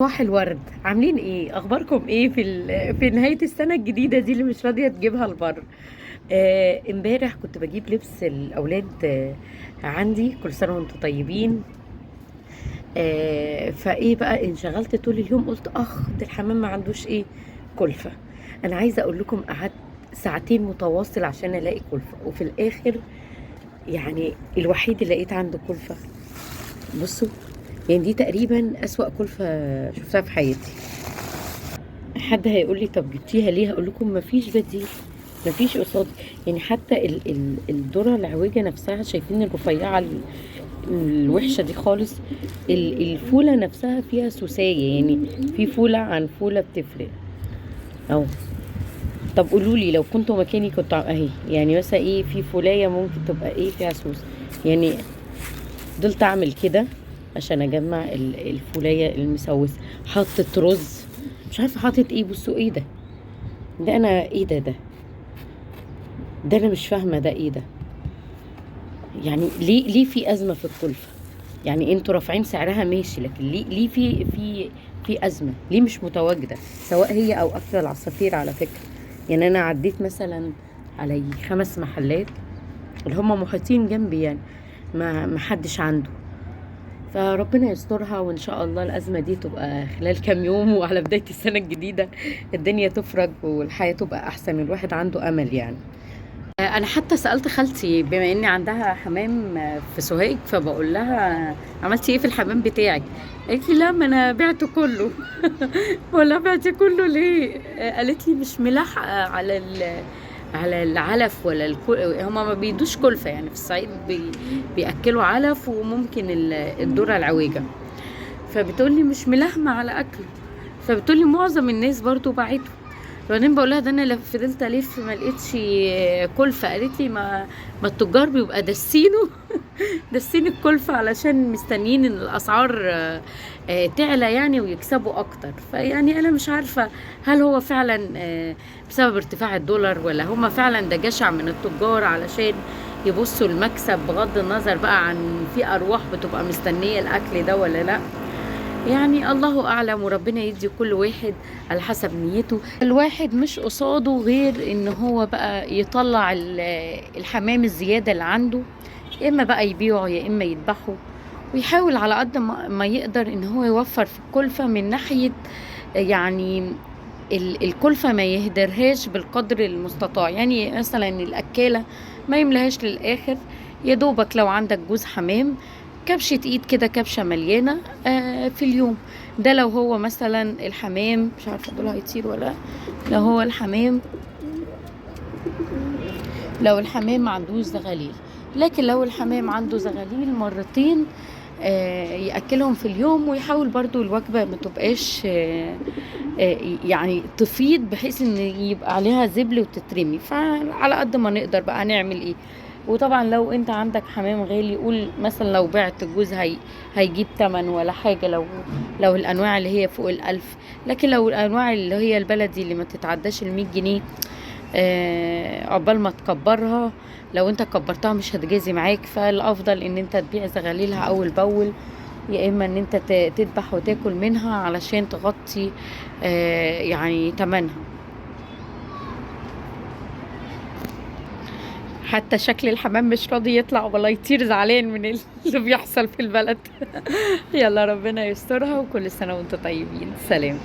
صباح الورد، عاملين ايه؟ اخباركم ايه في نهاية السنة الجديدة دي اللي مش راضية تجيبها البر. امبارح كنت بجيب لبس الاولاد. عندي كل سنة وانتم طيبين. فايه بقى انشغلت طول اليوم، قلت ده الحمام ما عندوش ايه، كلفة. انا عايزة اقول لكم قعدت ساعتين متواصل عشان الاقي كلفة، وفي الاخر يعني الوحيد اللي لقيت عنده كلفة. بصوا، يعني دي تقريبا اسوأ كلفة شفتها في حياتي. حد هيقول لي طب جبتيها ليه؟ هقول لكم مفيش بديل، مفيش قصاد. يعني حتى الذره العوجه نفسها، شايفين الرفيعه الوحشه دي خالص. الفوله نفسها فيها سوسايه، يعني في فوله عن فوله بتفرق. اهو. طب قولوا لي لو كنتوا مكاني كنت اهي، يعني مثلا ايه، في فولايه ممكن تبقى ايه فيها سوس. يعني فضلت اعمل كده عشان اجمع الفولايه المسوسه. حطت رز، مش عارفه حطت ايه. بصوا ايه ده، ده انا ايه ده انا مش فاهمه ده ايه ده. يعني ليه في ازمه في الكلفه؟ يعني انتوا رافعين سعرها ماشي، لكن ليه في ازمه؟ ليه مش متواجده؟ سواء هي او اكل العصافير على فكره. يعني انا عديت مثلا على 5 محلات اللي هم محيطين جنبي، يعني ما حدش عنده. فربنا يسترها، وان شاء الله الازمه دي تبقى خلال كام يوم، وعلى بدايه السنه الجديده الدنيا تفرج والحياه تبقى احسن. الواحد عنده امل يعني. انا حتى سالت خالتي بما اني عندها حمام في سوهاج، فبقول لها عملتي ايه في الحمام بتاعك؟ قالت لي لا، ما انا بعته كله. ولا بعتي كله ليه؟ قالت لي مش ملاحقه على العلف ولا هما ما بيدوش كلفه، يعني في الصعيد بياكلوا علف وممكن الذره العويجه. فبتقول لي مش ملهمه على اكله. فبتقول لي معظم الناس برضو باعته. بعدين بقول لها ده انا فضلت الف ما لقيتش كلفه. قالت لي ما التجار بيبقى دسينه. دسين الكلفه علشان مستنيين ان الاسعار تعلى يعني ويكسبوا اكتر. فيعني انا مش عارفه هل هو فعلا بسبب ارتفاع الدولار، ولا هما فعلا ده جشع من التجار علشان يبصوا المكسب، بغض النظر بقى عن في ارواح بتبقى مستنيه الاكل ده ولا لا. يعني الله اعلم، وربنا يدي كل واحد على حسب نيته. الواحد مش قصاده غير ان هو بقى يطلع الحمام الزيادة اللي عنده، يا اما بقى يبيعه يا اما يذبحه، ويحاول على قد ما يقدر ان هو يوفر في الكلفة من ناحية، يعني الكلفة ما يهدرهاش بالقدر المستطاع. يعني مثلا الأكالة ما يملهاش للآخر، يا دوبك لو عندك جوز حمام كبشة ايد كده، كبشة مليانة في اليوم. ده لو هو مثلا الحمام، مش عارفة دول هيطير ولا. لو هو الحمام، لو الحمام ما عندوش زغاليل. لكن لو الحمام عنده زغاليل مرتين يأكلهم في اليوم، ويحاول برضو الوجبة ما تبقاش يعني تفيض بحيث ان يبقى عليها زبل وتترمي. فعلى قد ما نقدر بقى نعمل ايه. وطبعا لو انت عندك حمام غالي، قول مثلا لو بعت الجوز هيجيب تمن ولا حاجة، لو الانواع اللي هي فوق 1000. لكن لو الانواع اللي هي البلدي اللي ما تتعداش 100 جنيه، عقبال ما تكبرها، لو انت كبرتها مش هتجازي معاك. فالافضل ان انت تبيع زغاليلها اول باول، يا اما ان انت تذبح وتاكل منها علشان تغطي يعني تمنها. حتى شكل الحمام مش راضي يطلع ولا يطير، زعلان من اللي بيحصل في البلد. يلا ربنا يسترها، وكل سنة وانتم طيبين. سلام.